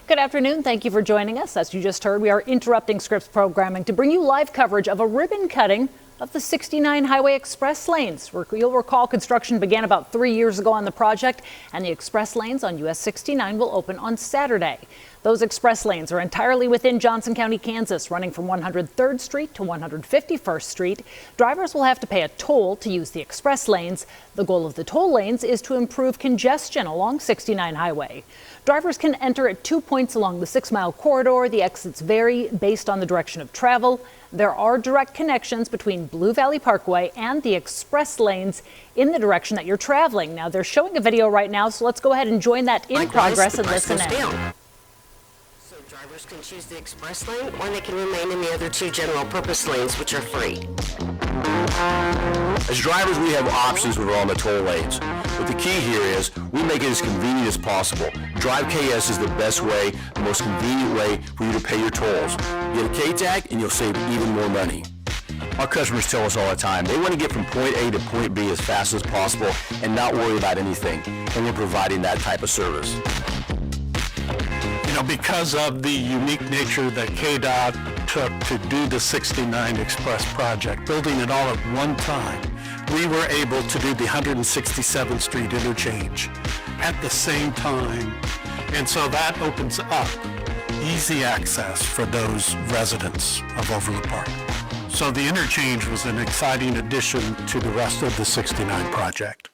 Good afternoon. Thank you for joining us. As you just heard, we are interrupting Scripps programming to bring you live coverage of a ribbon cutting of the 69 highway express lanes. You'll recall construction began about 3 years ago on the project, and the express lanes on US 69 will open on Saturday. Those express lanes are entirely within Johnson County, Kansas, running from 103rd Street to 151st Street. Drivers will have to pay a toll to use the express lanes. The goal of the toll lanes is to improve congestion along 69 highway. Drivers can enter at 2 points along the 6-mile corridor. The exits vary based on the direction of travel. There are direct connections between Blue Valley Parkway and the express lanes in the direction that you're traveling. Now, they're showing a video right now, so let's go ahead and join that in progress and listen in. So drivers can choose the express lane, or they can remain in the other two general purpose lanes, which are free. As drivers, we have options when we're on the toll lanes. But the key here is we make it as convenient as possible. Drive KS is the best way, the most convenient way for you to pay your tolls. Get a K-Tag and you'll save even more money. Our customers tell us all the time they want to get from point A to point B as fast as possible and not worry about anything. And we're providing that type of service. You know, because of the unique nature that KDOT took to do the 69 Express project, building it all at one time, we were able to do the 167th Street interchange at the same time. And so that opens up easy access for those residents of Overland Park. So the interchange was an exciting addition to the rest of the 69 project.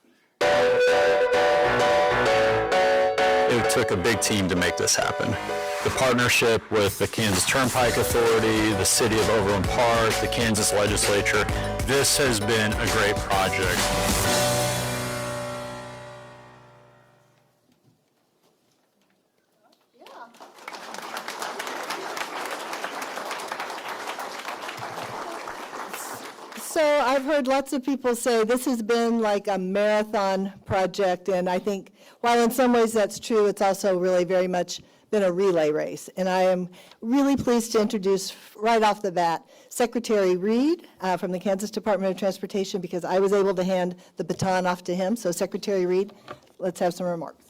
It took a big team to make this happen. The partnership with the Kansas Turnpike Authority, the City of Overland Park, the Kansas Legislature, this has been a great project. So I've heard lots of people say this has been like a marathon project, and I think while in some ways that's true, it's also really very much been a relay race. And I am really pleased to introduce right off the bat Secretary Reed from the Kansas Department of Transportation, because I was able to hand the baton off to him. So Secretary Reed, let's have some remarks.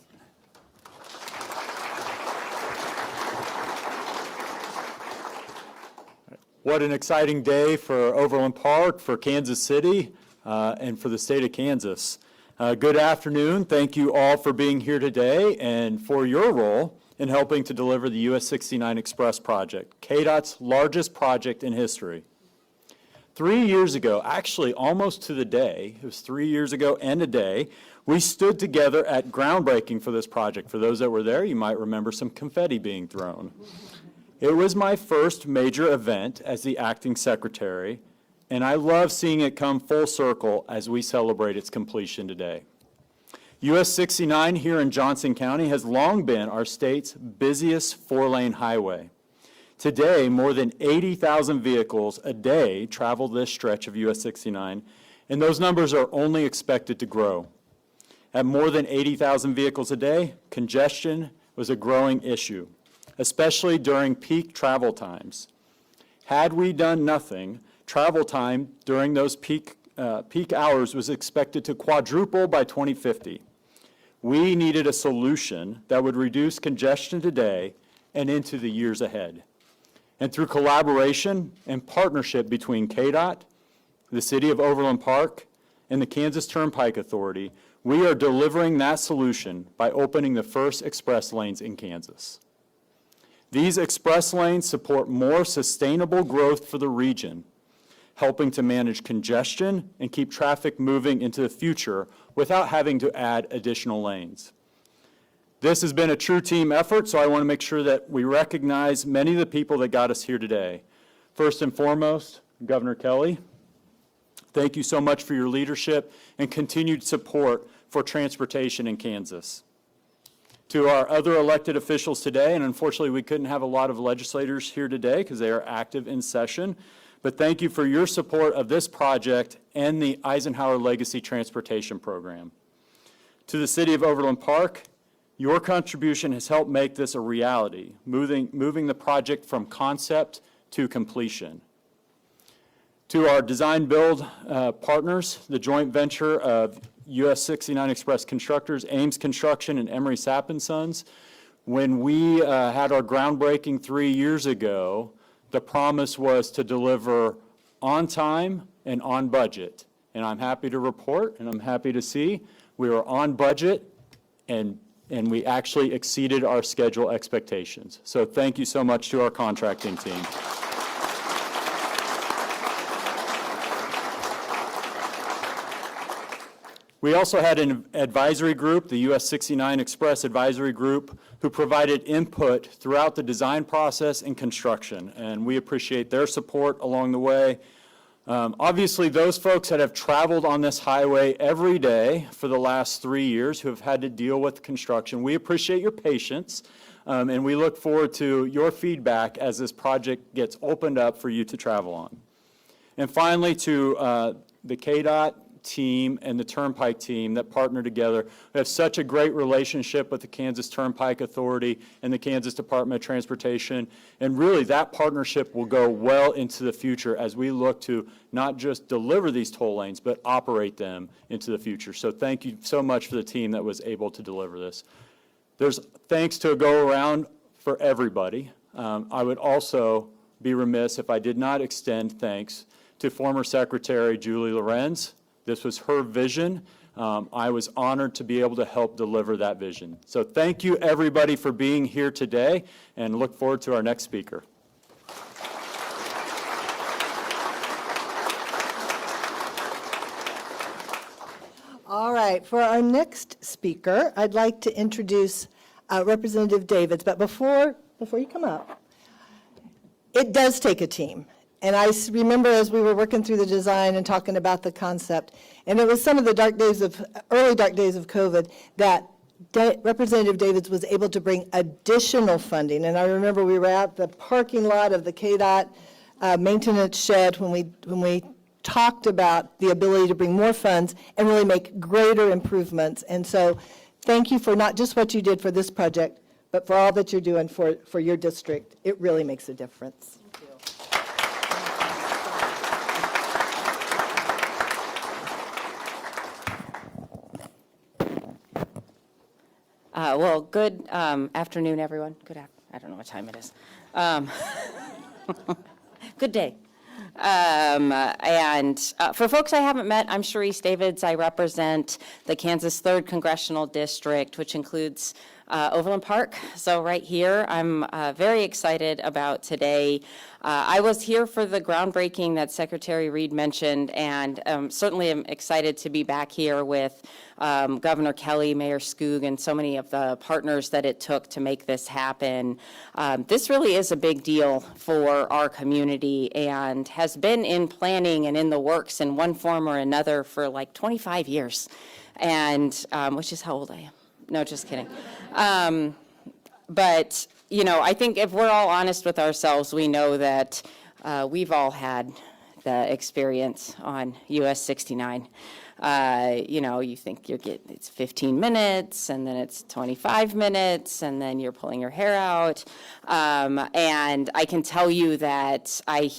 What an exciting day for Overland Park, for Kansas City, and for the state of Kansas. Good afternoon. Thank you all for being here today and for your role in helping to deliver the US 69 Express project, KDOT's largest project in history. 3 years ago, actually almost to the day, it was 3 years ago and a day, we stood together at groundbreaking for this project. For those that were there, you might remember some confetti being thrown. It was my first major event as the acting secretary, and I love seeing it come full circle as we celebrate its completion today. US 69 here in Johnson County has long been our state's busiest four-lane highway. Today, more than 80,000 vehicles a day travel this stretch of US 69, and those numbers are only expected to grow. At more than 80,000 vehicles a day, congestion was a growing issue, especially during peak travel times. Had we done nothing, travel time during those peak hours was expected to quadruple by 2050. We needed a solution that would reduce congestion today and into the years ahead. And through collaboration and partnership between KDOT, the City of Overland Park, and the Kansas Turnpike Authority, we are delivering that solution by opening the first express lanes in Kansas. These express lanes support more sustainable growth for the region, helping to manage congestion and keep traffic moving into the future without having to add additional lanes. This has been a true team effort, so I want to make sure that we recognize many of the people that got us here today. First and foremost, Governor Kelly, thank you so much for your leadership and continued support for transportation in Kansas. To our other elected officials today, and unfortunately we couldn't have a lot of legislators here today because they are active in session, but thank you for your support of this project and the Eisenhower Legacy Transportation Program. To the City of Overland Park, your contribution has helped make this a reality, moving the project from concept to completion. To our design build partners, the joint venture of US 69 Express constructors, Ames Construction and Emery Sapp & Sons, When we had our groundbreaking 3 years ago, the promise was to deliver on time and on budget. And I'm happy to report, and I'm happy to see, we were on budget, and we actually exceeded our schedule expectations. So thank you so much to our contracting team. We also had an advisory group, the US 69Express advisory group, who provided input throughout the design process and construction, and we appreciate their support along the way. Obviously, those folks that have traveled on this highway every day for the last 3 years who have had to deal with construction, we appreciate your patience, and we look forward to your feedback as this project gets opened up for you to travel on. And finally, to the KDOT team and the Turnpike team that partner together. We have such a great relationship with the Kansas Turnpike Authority and the Kansas Department of Transportation, and really that partnership will go well into the future as we look to not just deliver these toll lanes, but operate them into the future. So thank you so much for the team that was able to deliver this. There's thanks to go around for everybody. I would also be remiss if I did not extend thanks to former Secretary Julie Lorenz. This was her vision. I was honored to be able to help deliver that vision. So thank you, everybody, for being here today, and look forward to our next speaker. All right, for our next speaker, I'd like to introduce Representative Davids. But before you come up, it does take a team. And I remember as we were working through the design and talking about the concept, and it was some of the early dark days of COVID that Representative Davids was able to bring additional funding. And I remember we were at the parking lot of the KDOT maintenance shed when we talked about the ability to bring more funds and really make greater improvements. And so thank you for not just what you did for this project, but for all that you're doing for your district. It really makes a difference. Well, good afternoon, everyone. I don't know what time it is. Good day. And for folks I haven't met, I'm Sharice Davids. I represent the Kansas 3rd Congressional District, which includes Overland Park. So right here, I'm very excited about today. I was here for the groundbreaking that Secretary Reed mentioned, and certainly am excited to be back here with Governor Kelly, Mayor Skoog, and so many of the partners that it took to make this happen. This really is a big deal for our community and has been in planning and in the works in one form or another for like 25 years, and which is how old I am. No, just kidding. But, you know, I think if we're all honest with ourselves, we know that we've all had the experience on US 69. You know, you think it's 15 minutes, and then it's 25 minutes, and then you're pulling your hair out. And I can tell you that I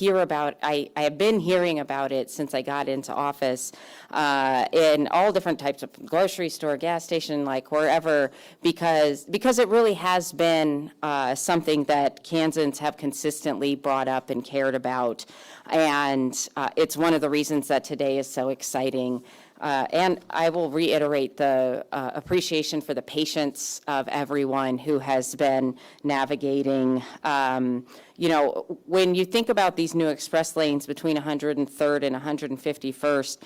have been hearing about it since I got into office in all different types of grocery store, gas station, like wherever, because it really has been something that Kansans have consistently brought up and cared about. And it's one of the reasons that today is so exciting. And I will reiterate the appreciation for the patience of everyone who has been navigating. You know, when you think about these new express lanes between 103rd and 151st,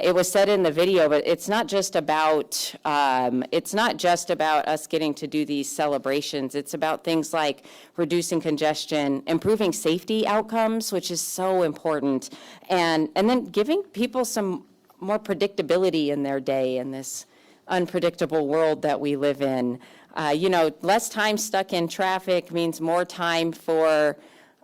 it was said in the video, but it's not just about us getting to do these celebrations. It's about things like reducing congestion, improving safety outcomes, which is so important, and then giving people some more predictability in their day in this unpredictable world that we live in. You know, less time stuck in traffic means more time for,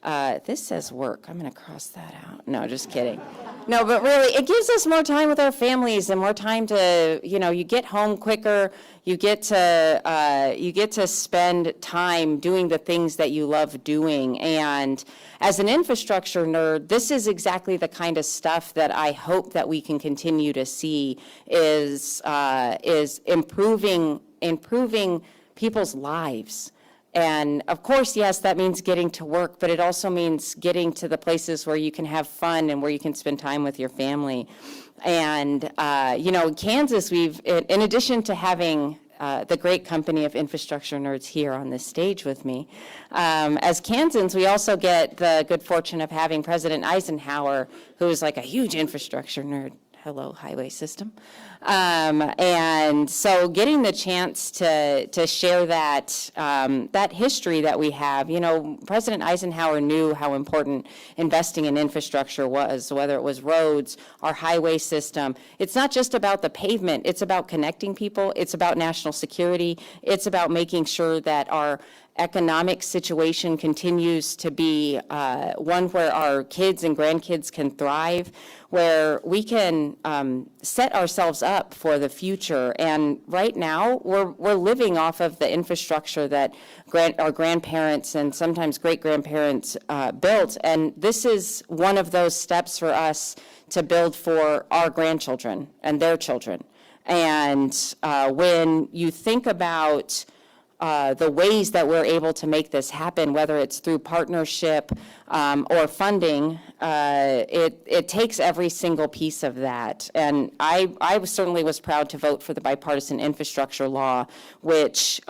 this says work. I'm going to cross that out. No, just kidding. No, but really, it gives us more time with our families and more time to, you know, you get home quicker. You get to spend time doing the things that you love doing. And as an infrastructure nerd, this is exactly the kind of stuff that I hope that we can continue to see is improving people's lives. And of course, yes, that means getting to work, but it also means getting to the places where you can have fun and where you can spend time with your family. And, in Kansas, in addition to having the great company of infrastructure nerds here on this stage with me, as Kansans, we also get the good fortune of having President Eisenhower, who is like a huge infrastructure nerd. Hello, highway system. And so getting the chance to share that history that we have, President Eisenhower knew how important investing in infrastructure was, whether it was roads, our highway system. It's not just about the pavement, it's about connecting people, it's about national security, it's about making sure that our economic situation continues to be one where our kids and grandkids can thrive, where we can set ourselves up for the future. And right now, we're living off of the infrastructure that our grandparents and sometimes great-grandparents built. And this is one of those steps for us to build for our grandchildren and their children. And when you think about the ways that we're able to make this happen, whether it's through partnership or funding, it takes every single piece of that. And I certainly was proud to vote for the bipartisan infrastructure law, which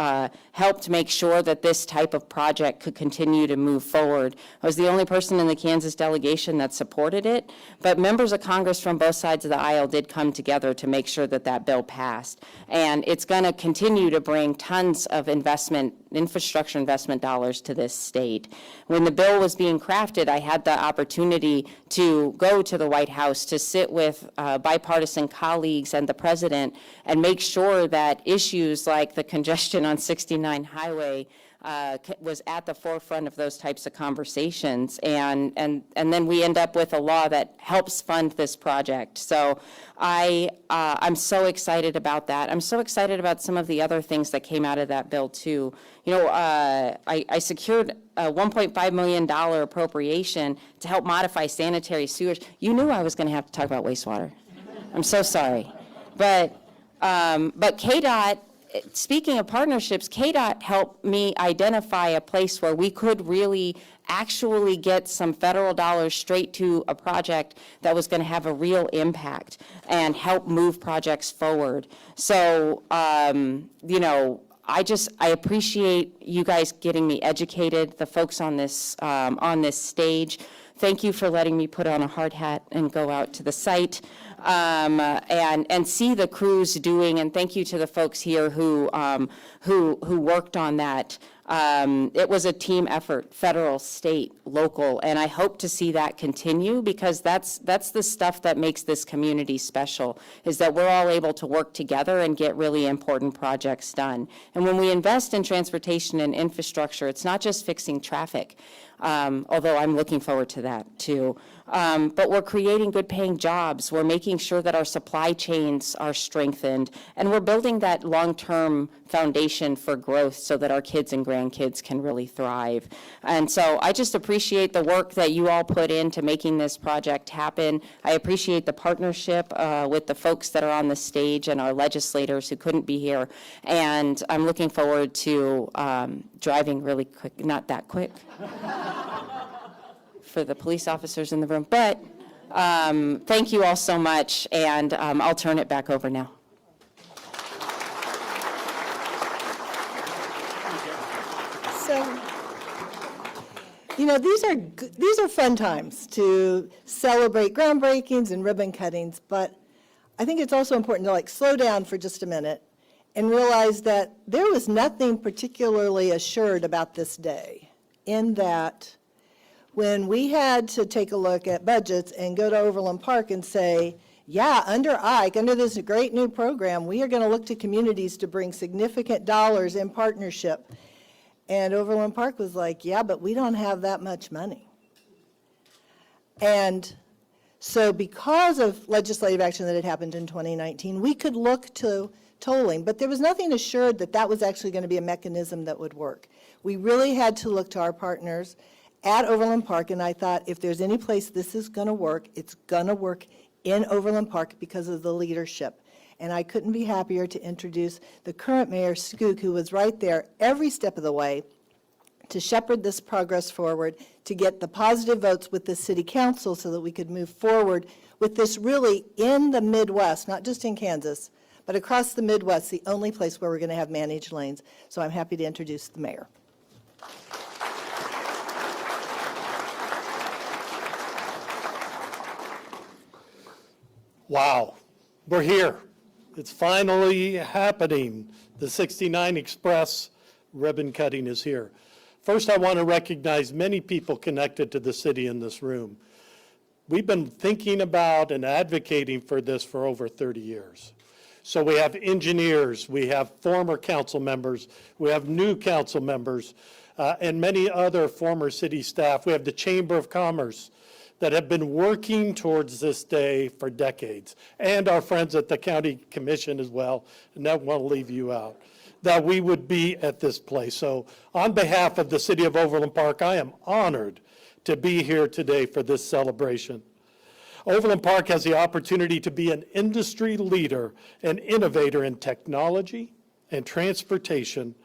helped make sure that this type of project could continue to move forward. I was the only person in the Kansas delegation that supported it, but members of Congress from both sides of the aisle did come together to make sure that that bill passed. And it's going to continue to bring tons of infrastructure investment dollars to this state. When the bill was being crafted, I had the opportunity to go to the White House to sit with bipartisan colleagues and the president and make sure that issues like the congestion on 69 Highway was at the forefront of those types of conversations, and then we end up with a law that helps fund this project. So I'm so excited about that. I'm so excited about some of the other things that came out of that bill too. I secured a $1.5 million appropriation to help modify sanitary sewers. You knew I was going to have to talk about wastewater. I'm so sorry, but KDOT. Speaking of partnerships, KDOT helped me identify a place where we could really actually get some federal dollars straight to a project that was going to have a real impact and help move projects forward. So, I appreciate you guys getting me educated, the folks on this stage. Thank you for letting me put on a hard hat and go out to the site and see the crews doing. And thank you to the folks here who worked on that. It was a team effort, federal, state, local, and I hope to see that continue, because that's the stuff that makes this community special, is that we're all able to work together and get really important projects done. And when we invest in transportation and infrastructure, it's not just fixing traffic, although I'm looking forward to that too. But we're creating good paying jobs. We're making sure that our supply chains are strengthened, and we're building that long-term foundation for growth so that our kids and grandkids can really thrive. And so I just appreciate the work that you all put into making this project happen. I appreciate the partnership with the folks that are on the stage and our legislators who couldn't be here. And I'm looking forward to driving really quick, not that quick, for the police officers in the room. But thank you all so much, and I'll turn it back over now. So, these are fun times to celebrate groundbreakings and ribbon cuttings, but I think it's also important to slow down for just a minute and realize that there was nothing particularly assured about this day, in that when we had to take a look at budgets and go to Overland Park and say, yeah, under Ike, under this great new program, we are going to look to communities to bring significant dollars in partnership. And Overland Park was like, yeah, but we don't have that much money. And so because of legislative action that had happened in 2019, we could look to tolling, but there was nothing assured that that was actually going to be a mechanism that would work. We really had to look to our partners at Overland Park, and I thought, if there's any place this is going to work, it's going to work in Overland Park because of the leadership. And I couldn't be happier to introduce the current mayor, Skook, who was right there every step of the way, to shepherd this progress forward, to get the positive votes with the city council so that we could move forward with this really in the Midwest, not just in Kansas, but across the Midwest, the only place where we're going to have managed lanes. So I'm happy to introduce the mayor. Wow, we're here. It's finally happening. The 69 Express ribbon cutting is here. First, I want to recognize many people connected to the city in this room. We've been thinking about and advocating for this for over 30 years. So we have engineers, we have former council members, we have new council members, and many other former city staff. We have the Chamber of Commerce that have been working towards this day for decades, and our friends at the County Commission as well, and I want to leave you out, that we would be at this place. So on behalf of the City of Overland Park, I am honored to be here today for this celebration. Overland Park has the opportunity to be an industry leader and innovator in technology and transportation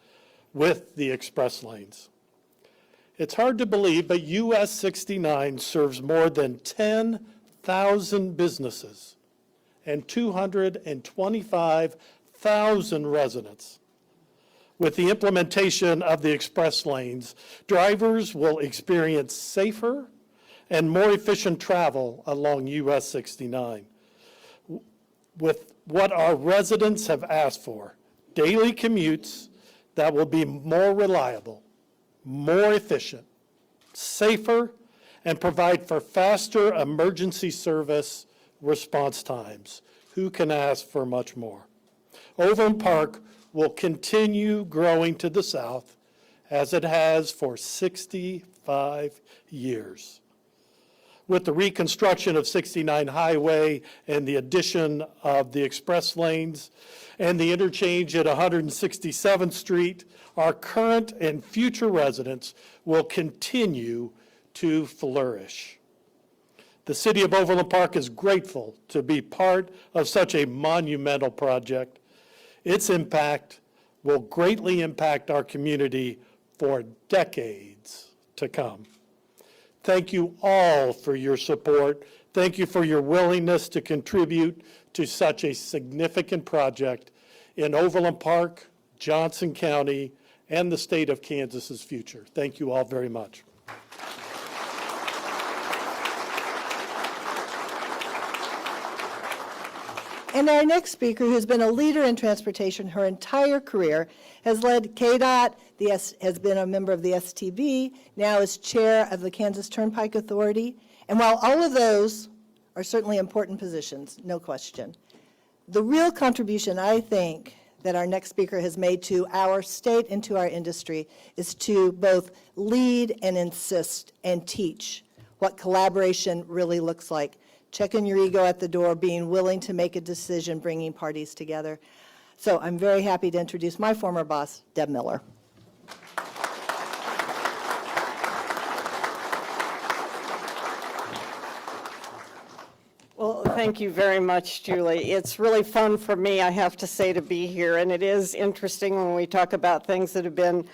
with the express lanes. It's hard to believe, but US 69 serves more than 10,000 businesses and 225,000 residents. With the implementation of the express lanes, drivers will experience safer and more efficient travel along US 69. With what our residents have asked for, daily commutes that will be more reliable, more efficient, safer, and provide for faster emergency service response times. Who can ask for much more? Overland Park will continue growing to the south as it has for 65 years. With the reconstruction of 69 Highway and the addition of the express lanes and the interchange at 167th Street, our current and future residents will continue to flourish. The City of Overland Park is grateful to be part of such a monumental project. Its impact will greatly impact our community for decades to come. Thank you all for your support. Thank you for your willingness to contribute to such a significant project in Overland Park, Johnson County, and the state of Kansas's future. Thank you all very much. And our next speaker, who's been a leader in transportation her entire career, has led KDOT, has been a member of the STB, now is chair of the Kansas Turnpike Authority. And while all of those are certainly important positions, no question, the real contribution, I think, that our next speaker has made to our state and to our industry is to both lead and insist and teach what collaboration really looks like. Checking your ego at the door, being willing to make a decision, bringing parties together. So I'm very happy to introduce my former boss, Deb Miller. Well, thank you very much, Julie. It's really fun for me, I have to say, to be here. And it is interesting when we talk about things that have been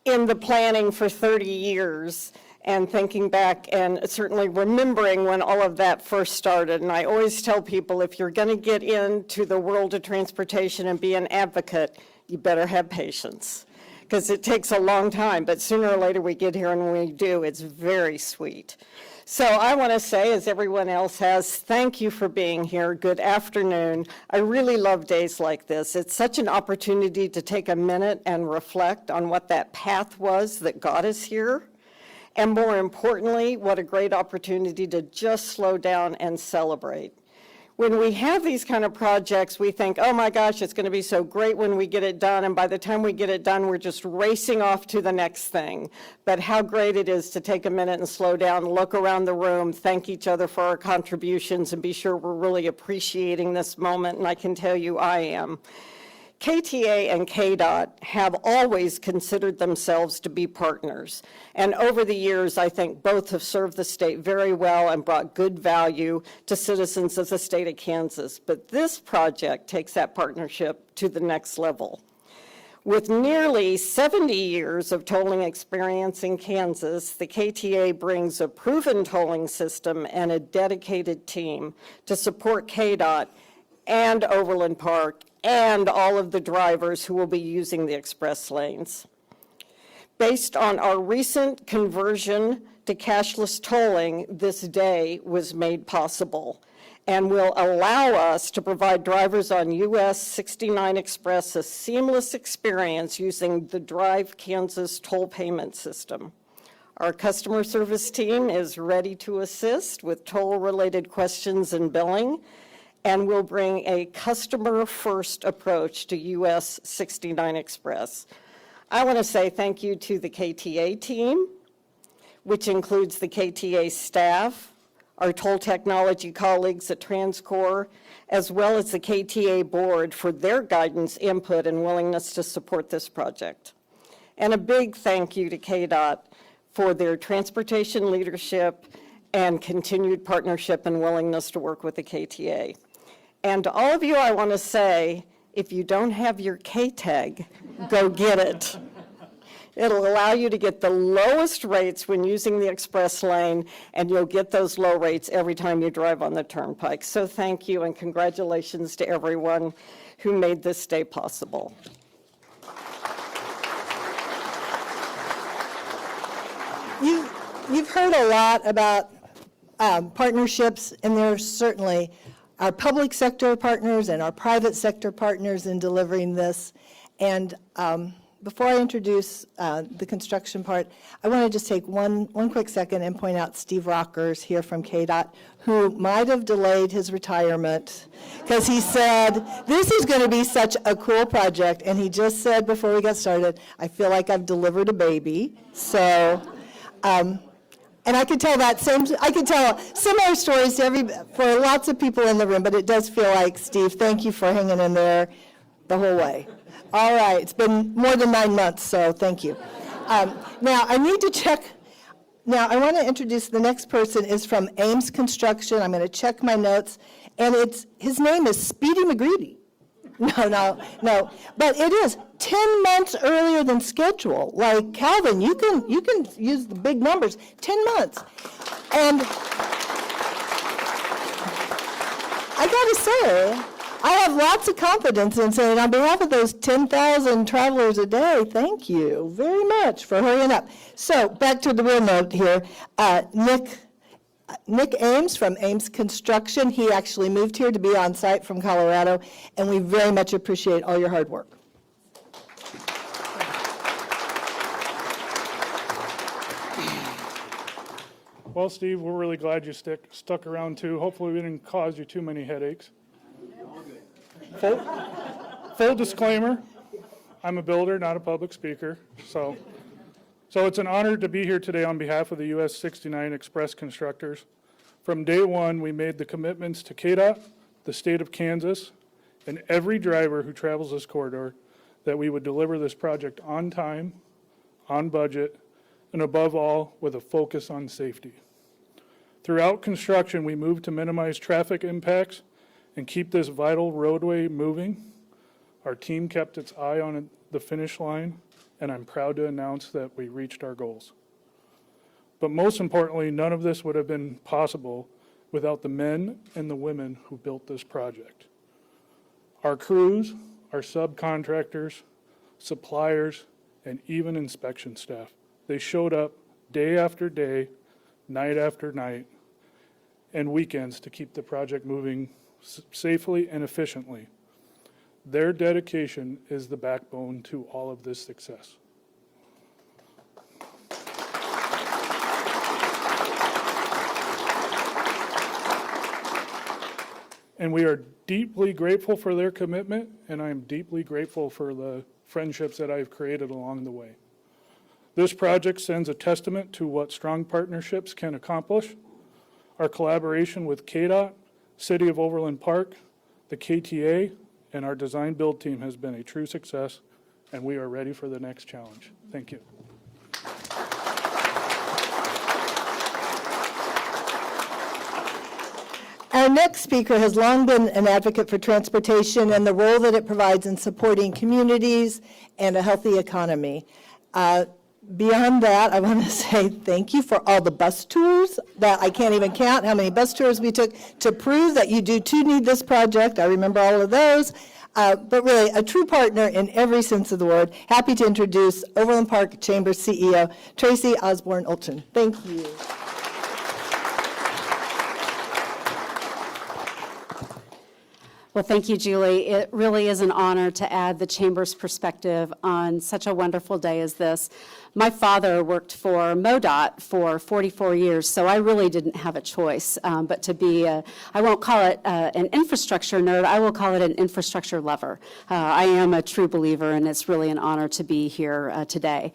in the planning for 30 years and thinking back and certainly remembering when all of that first started. And I always tell people, if you're going to get into the world of transportation and be an advocate, you better have patience, because it takes a long time. But sooner or later we get here, and when we do, it's very sweet. So I want to say, as everyone else has, thank you for being here. Good afternoon. I really love days like this. It's such an opportunity to take a minute and reflect on what that path was that got us here. And more importantly, what a great opportunity to just slow down and celebrate. When we have these kind of projects, we think, oh my gosh, it's going to be so great when we get it done. And by the time we get it done, we're just racing off to the next thing. But how great it is to take a minute and slow down, look around the room, thank each other for our contributions, and be sure we're really appreciating this moment. And I can tell you I am. KTA and KDOT have always considered themselves to be partners. And over the years, I think both have served the state very well and brought good value to citizens of the state of Kansas. But this project takes that partnership to the next level. With nearly 70 years of tolling experience in Kansas, the KTA brings a proven tolling system and a dedicated team to support KDOT and Overland Park and all of the drivers who will be using the express lanes. Based on our recent conversion to cashless tolling, this day was made possible and will allow us to provide drivers on US 69 Express a seamless experience using the Drive Kansas toll payment system. Our customer service team is ready to assist with toll-related questions and billing, and will bring a customer-first approach to US 69 Express. I want to say thank you to the KTA team, which includes the KTA staff, our toll technology colleagues at TransCore, as well as the KTA board for their guidance, input, and willingness to support this project. And a big thank you to KDOT for their transportation leadership and continued partnership and willingness to work with the KTA. And to all of you, I want to say, if you don't have your K-tag, go get it. It'll allow you to get the lowest rates when using the express lane, and you'll get those low rates every time you drive on the turnpike. So thank you, and congratulations to everyone who made this day possible. You've heard a lot about partnerships, and there's certainly our public sector partners and our private sector partners in delivering this. And before I introduce the construction part, I want to just take one quick second and point out Steve Rockers here from KDOT, who might have delayed his retirement because he said, this is going to be such a cool project. And he just said before we got started, I feel like I've delivered a baby. So, and I could tell I could tell similar stories to for lots of people in the room, but it does feel like, Steve, thank you for hanging in there the whole way. All right, it's been more than 9 months, so thank you. Now, I need to check. Now, I want to introduce the next person is from Ames Construction. I'm going to check my notes, and his name is Speedy McGreedy. No, but it is 10 months earlier than schedule. Like, Calvin, you can use the big numbers, 10 months. And I got to say, I have lots of confidence in saying, on behalf of those 10,000 travelers a day, thank you very much for hurrying up. So back to the real note here. Nick Ames from Ames Construction, he actually moved here to be on site from Colorado, and we very much appreciate all your hard work. Well, Steve, we're really glad you stuck around too. Hopefully we didn't cause you too many headaches. Full disclaimer, I'm a builder, not a public speaker. So it's an honor to be here today on behalf of the US 69 Express constructors. From day one, we made the commitments to KDOT, the state of Kansas, and every driver who travels this corridor that we would deliver this project on time, on budget, and above all, with a focus on safety. Throughout construction, we moved to minimize traffic impacts and keep this vital roadway moving. Our team kept its eye on the finish line, and I'm proud to announce that we reached our goals. But most importantly, none of this would have been possible without the men and the women who built this project. Our crews, our subcontractors, suppliers, and even inspection staff, they showed up day after day, night after night, and weekends to keep the project moving safely and efficiently. Their dedication is the backbone to all of this success. And we are deeply grateful for their commitment, and I am deeply grateful for the friendships that I've created along the way. This project sends a testament to what strong partnerships can accomplish. Our collaboration with KDOT, City of Overland Park, the KTA, and our design build team has been a true success, and we are ready for the next challenge. Thank you. Our next speaker has long been an advocate for transportation and the role that it provides in supporting communities and a healthy economy. Beyond that, I want to say thank you for all the bus tours that I can't even count how many bus tours we took to prove that you too need this project. I remember all of those. But really, a true partner in every sense of the word. Happy to introduce Overland Park Chamber CEO, Tracy Osborne-Olchin. Thank you. Well, thank you, Julie. It really is an honor to add the Chamber's perspective on such a wonderful day as this. My father worked for MoDOT for 44 years, so I really didn't have a choice but to be, I won't call it an infrastructure nerd, I will call it an infrastructure lover. I am a true believer, and it's really an honor to be here today.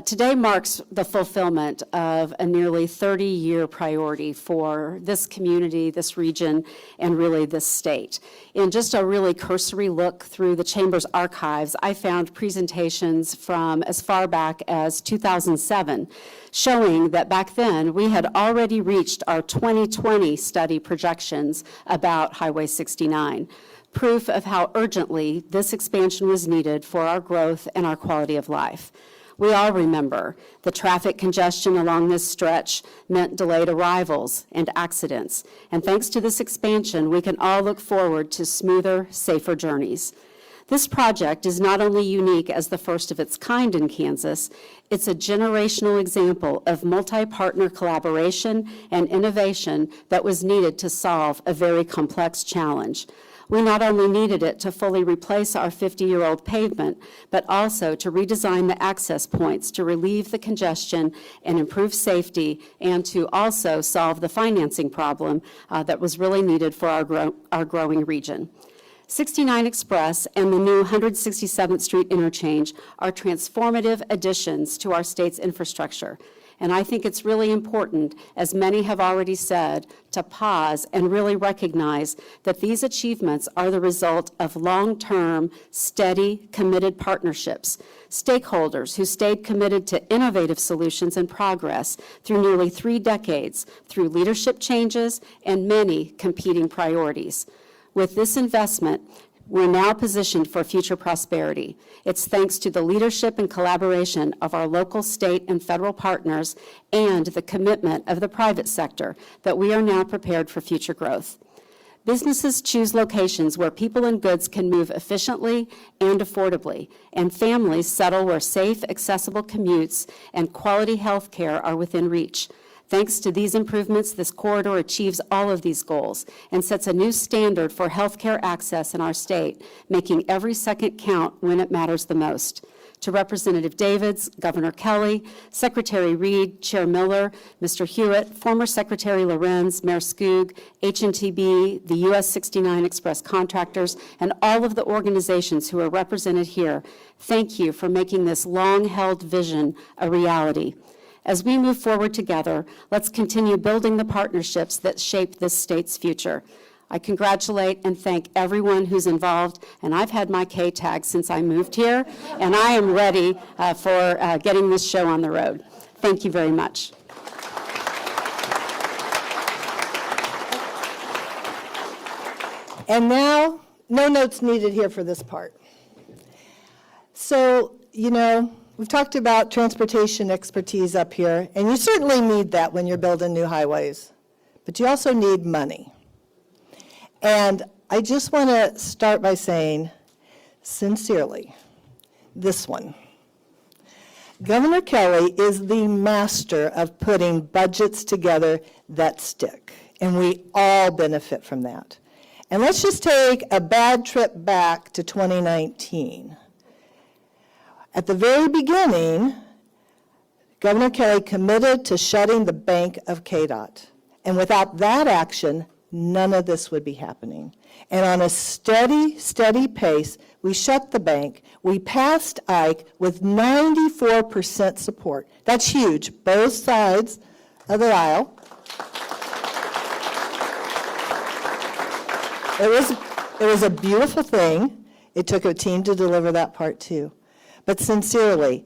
Today marks the fulfillment of a nearly 30-year priority for this community, this region, and really this state. In just a really cursory look through the Chamber's archives, I found presentations from as far back as 2007, showing that back then we had already reached our 2020 study projections about Highway 69. Proof of how urgently this expansion was needed for our growth and our quality of life. We all remember the traffic congestion along this stretch meant delayed arrivals and accidents. And thanks to this expansion, we can all look forward to smoother, safer journeys. This project is not only unique as the first of its kind in Kansas, it's a generational example of multi-partner collaboration and innovation that was needed to solve a very complex challenge. We not only needed it to fully replace our 50-year-old pavement, but also to redesign the access points to relieve the congestion and improve safety, and to also solve the financing problem that was really needed for our growing region. 69 Express and the new 167th Street interchange are transformative additions to our state's infrastructure. And I think it's really important, as many have already said, to pause and really recognize that these achievements are the result of long-term, steady, committed partnerships, stakeholders who stayed committed to innovative solutions and progress through nearly 3 decades, through leadership changes and many competing priorities. With this investment, we're now positioned for future prosperity. It's thanks to the leadership and collaboration of our local, state, and federal partners and the commitment of the private sector that we are now prepared for future growth. Businesses choose locations where people and goods can move efficiently and affordably, and families settle where safe, accessible commutes and quality health care are within reach. Thanks to these improvements, this corridor achieves all of these goals and sets a new standard for healthcare access in our state, making every second count when it matters the most. To Representative Davids, Governor Kelly, Secretary Reed, Chair Miller, Mr. Hewitt, former Secretary Lorenz, Mayor Skoog, HNTB, the US 69 Express contractors, and all of the organizations who are represented here, thank you for making this long-held vision a reality. As we move forward together, let's continue building the partnerships that shape this state's future. I congratulate and thank everyone who's involved, and I've had my K-tag since I moved here, and I am ready for getting this show on the road. Thank you very much. And now, no notes needed here for this part. So, we've talked about transportation expertise up here, and you certainly need that when you're building new highways, but you also need money. And I just want to start by saying, sincerely, this one. Governor Kelly is the master of putting budgets together that stick, and we all benefit from that. And let's just take a bad trip back to 2019. At the very beginning, Governor Kelly committed to shutting the bank of KDOT. And without that action, none of this would be happening. And on a steady, steady pace, we shut the bank. We passed Ike with 94% support. That's huge, both sides of the aisle. It was a beautiful thing. It took a team to deliver that part too. But sincerely,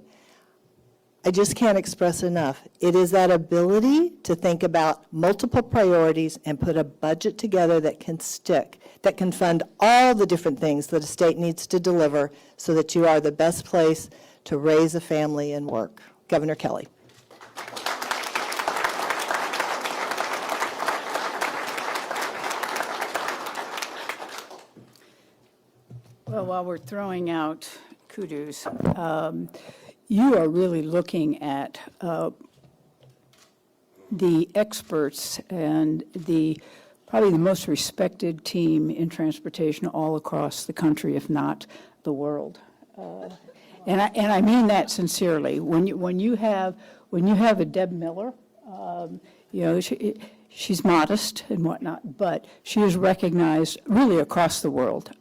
I just can't express enough. It is that ability to think about multiple priorities and put a budget together that can stick, that can fund all the different things that a state needs to deliver so that you are the best place to raise a family and work. Governor Kelly. Well, while we're throwing out kudos, you are really looking at the experts and probably the most respected team in transportation all across the country, if not the world. And I mean that sincerely. When you have a Deb Miller, she's modest and whatnot, but she is recognized really across the world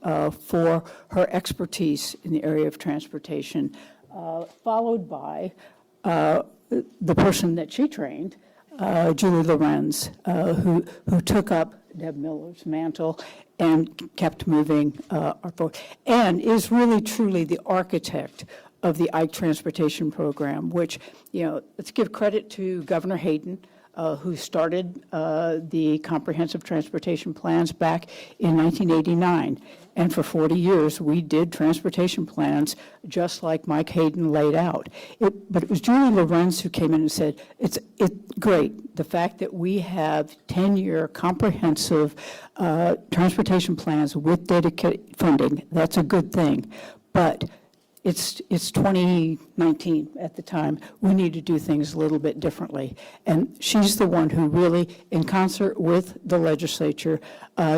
for her expertise in the area of transportation, followed by the person that she trained, Julie Lorenz, who took up Deb Miller's mantle and kept moving our boat, and is really truly the architect of the Ike Transportation Program, which, let's give credit to Governor Hayden, who started the comprehensive transportation plans back in 1989. And for 40 years, we did transportation plans just like Mike Hayden laid out. But it was Julie Lorenz who came in and said, it's great, the fact that we have 10-year comprehensive transportation plans with dedicated funding, that's a good thing. But it's 2019 at the time. We need to do things a little bit differently. And she's the one who really, in concert with the legislature,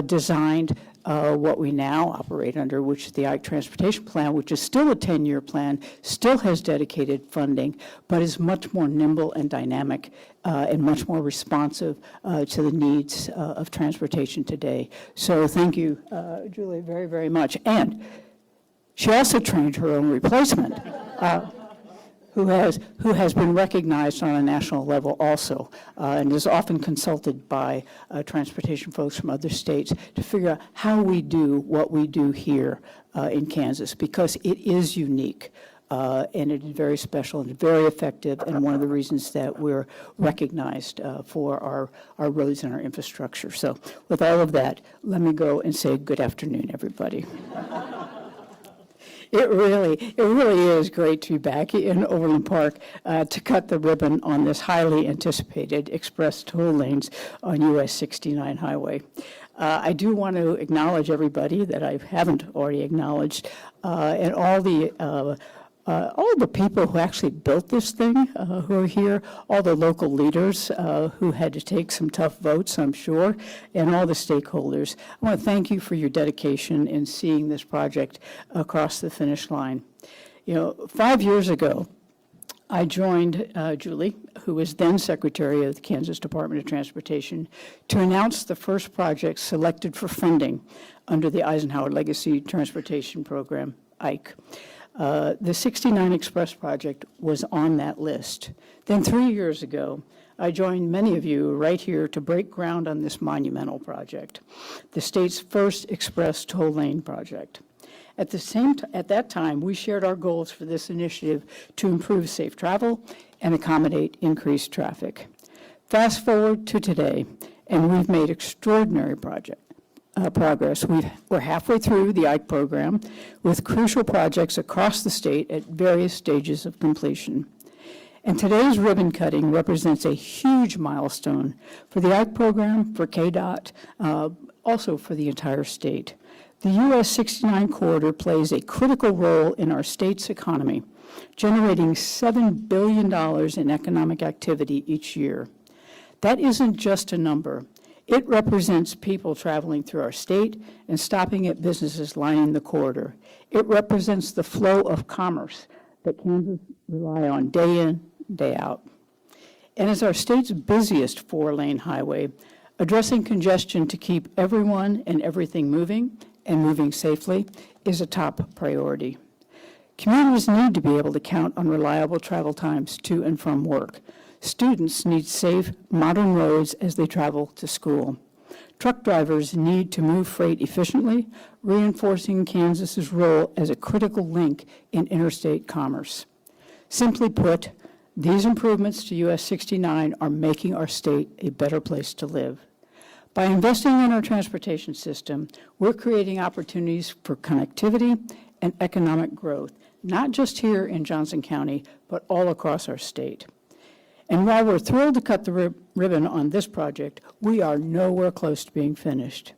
designed what we now operate under, which is the Ike Transportation Plan, which is still a 10-year plan, still has dedicated funding, but is much more nimble and dynamic and much more responsive to the needs of transportation today. So thank you, Julie, very, very much. And she also trained her own replacement, who has been recognized on a national level also, and is often consulted by transportation folks from other states to figure out how we do what we do here in Kansas, because it is unique. And it is very special and very effective, and one of the reasons that we're recognized for our roads and our infrastructure. So with all of that, let me go and say good afternoon, everybody. It really is great to be back in Overland Park to cut the ribbon on this highly anticipated express toll lanes on US 69 highway. I do want to acknowledge everybody that I haven't already acknowledged, and all the people who actually built this thing, who are here, all the local leaders who had to take some tough votes, I'm sure, and all the stakeholders. I want to thank you for your dedication in seeing this project across the finish line. 5 years ago, I joined Julie, who was then Secretary of the Kansas Department of Transportation, to announce the first project selected for funding under the Eisenhower Legacy Transportation Program, Ike. The 69Express project was on that list. Then 3 years ago, I joined many of you right here to break ground on this monumental project, the state's first express toll lane project. At that time, we shared our goals for this initiative to improve safe travel and accommodate increased traffic. Fast forward to today, and we've made extraordinary progress. We're halfway through the Ike program with crucial projects across the state at various stages of completion. And today's ribbon cutting represents a huge milestone for the Ike program, for KDOT, also for the entire state. The US 69 corridor plays a critical role in our state's economy, generating $7 billion in economic activity each year. That isn't just a number. It represents people traveling through our state and stopping at businesses lining the corridor. It represents the flow of commerce that Kansas rely on day in, day out. And as our state's busiest four-lane highway, addressing congestion to keep everyone and everything moving and moving safely is a top priority. Communities need to be able to count on reliable travel times to and from work. Students need safe, modern roads as they travel to school. Truck drivers need to move freight efficiently, reinforcing Kansas's role as a critical link in interstate commerce. Simply put, These improvements to US 69 are making our state a better place to live. By investing in our transportation system, we're creating opportunities for connectivity and economic growth, not just here in Johnson County, but all across our state. And while we're thrilled to cut the ribbon on this project, we are nowhere close to being finished.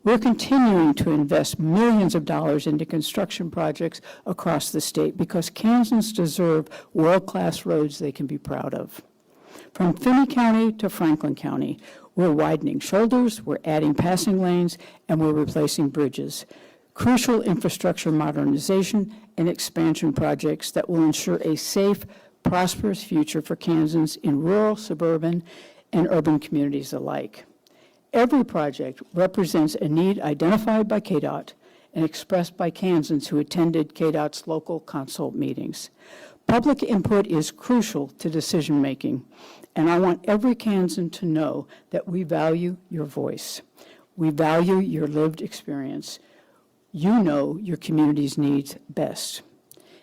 We're continuing to invest millions of dollars into construction projects across the state because Kansans deserve world-class roads they can be proud of. From Finney County to Franklin County, we're widening shoulders, we're adding passing lanes, and we're replacing bridges. Crucial infrastructure modernization and expansion projects that will ensure a safe, prosperous future for Kansans in rural, suburban, and urban communities alike. Every project represents a need identified by KDOT and expressed by Kansans who attended KDOT's local consult meetings. Public input is crucial to decision-making, and I want every Kansan to know that we value your voice. We value your lived experience. You know your community's needs best.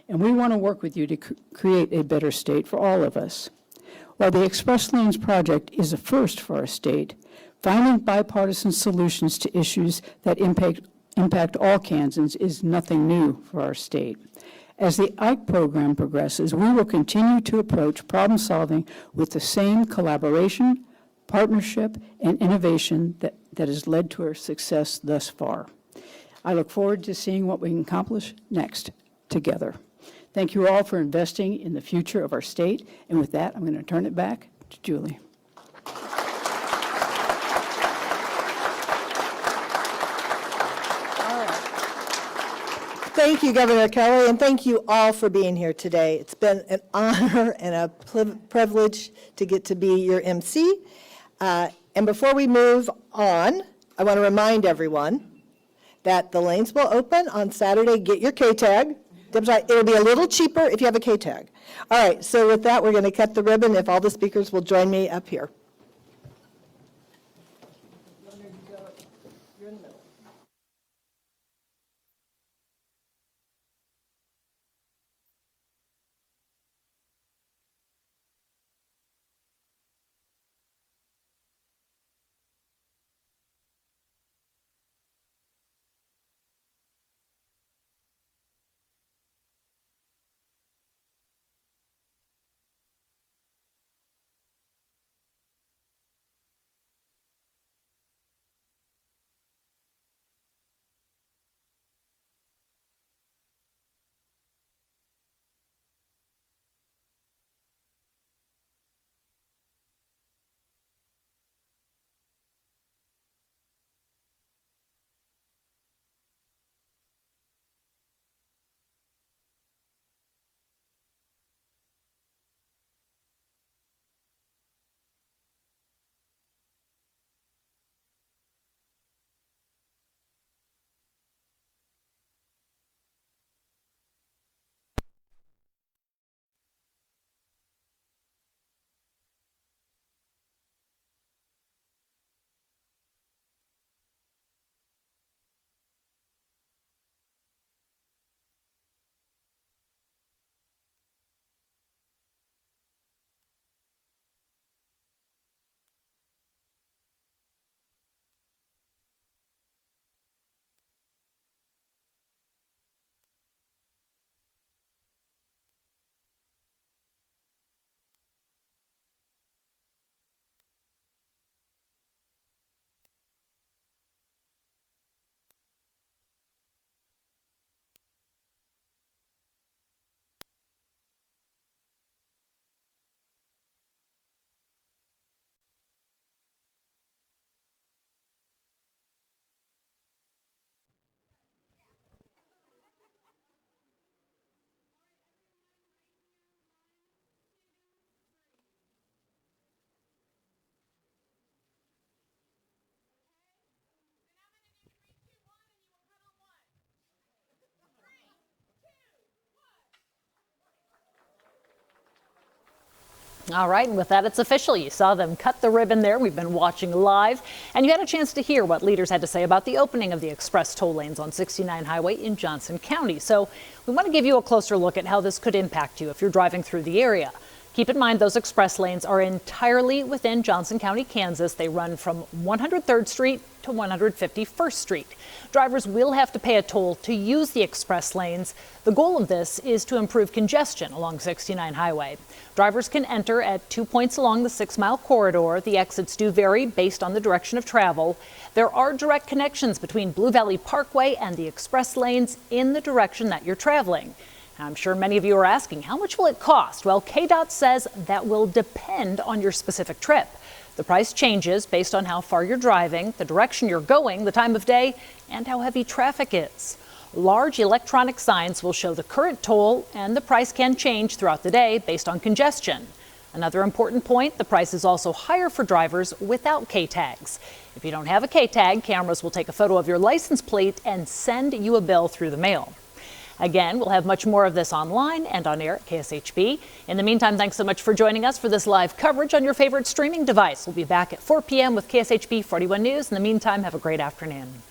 And we want to work with you to create a better state for all of us. While the Express Lanes project is a first for our state, finding bipartisan solutions to issues that impact all Kansans is nothing new for our state. As the IKE program progresses, we will continue to approach problem solving with the same collaboration, partnership, and innovation that has led to our success thus far. I look forward to seeing what we can accomplish next together. Thank you all for investing in the future of our state. And with that, I'm going to turn it back to Julie. Thank you, Governor Kelly, and thank you all for being here today. It's been an honor and a privilege to get to be your MC. And before we move on, I want to remind everyone that the lanes will open on Saturday. Get your K-tag. It'll be a little cheaper if you have a K-tag. All right, so with that, we're going to cut the ribbon. If all the speakers will join me up here. All right, and with that, it's official. You saw them cut the ribbon there. We've been watching live, and you had a chance to hear what leaders had to say about the opening of the express toll lanes on 69 Highway in Johnson County. So we want to give you a closer look at how this could impact you if you're driving through the area. Keep in mind those express lanes are entirely within Johnson County, Kansas. They run from 103rd Street to 151st Street. Drivers will have to pay a toll to use the express lanes. The goal of this is to improve congestion along 69 Highway. Drivers can enter at 2 points along the 6-mile corridor. The exits do vary based on the direction of travel. There are direct connections between Blue Valley Parkway and the express lanes in the direction that you're traveling. I'm sure many of you are asking, how much will it cost? Well, KDOT says that will depend on your specific trip. The price changes based on how far you're driving, the direction you're going, the time of day, and how heavy traffic is. Large electronic signs will show the current toll, and the price can change throughout the day based on congestion. Another important point, the price is also higher for drivers without K-tags. If you don't have a K-tag, cameras will take a photo of your license plate and send you a bill through the mail. Again, we'll have much more of this online and on air at KSHB. In the meantime, thanks so much for joining us for this live coverage on your favorite streaming device. We'll be back at 4 p.m. with KSHB 41 News. In the meantime, have a great afternoon.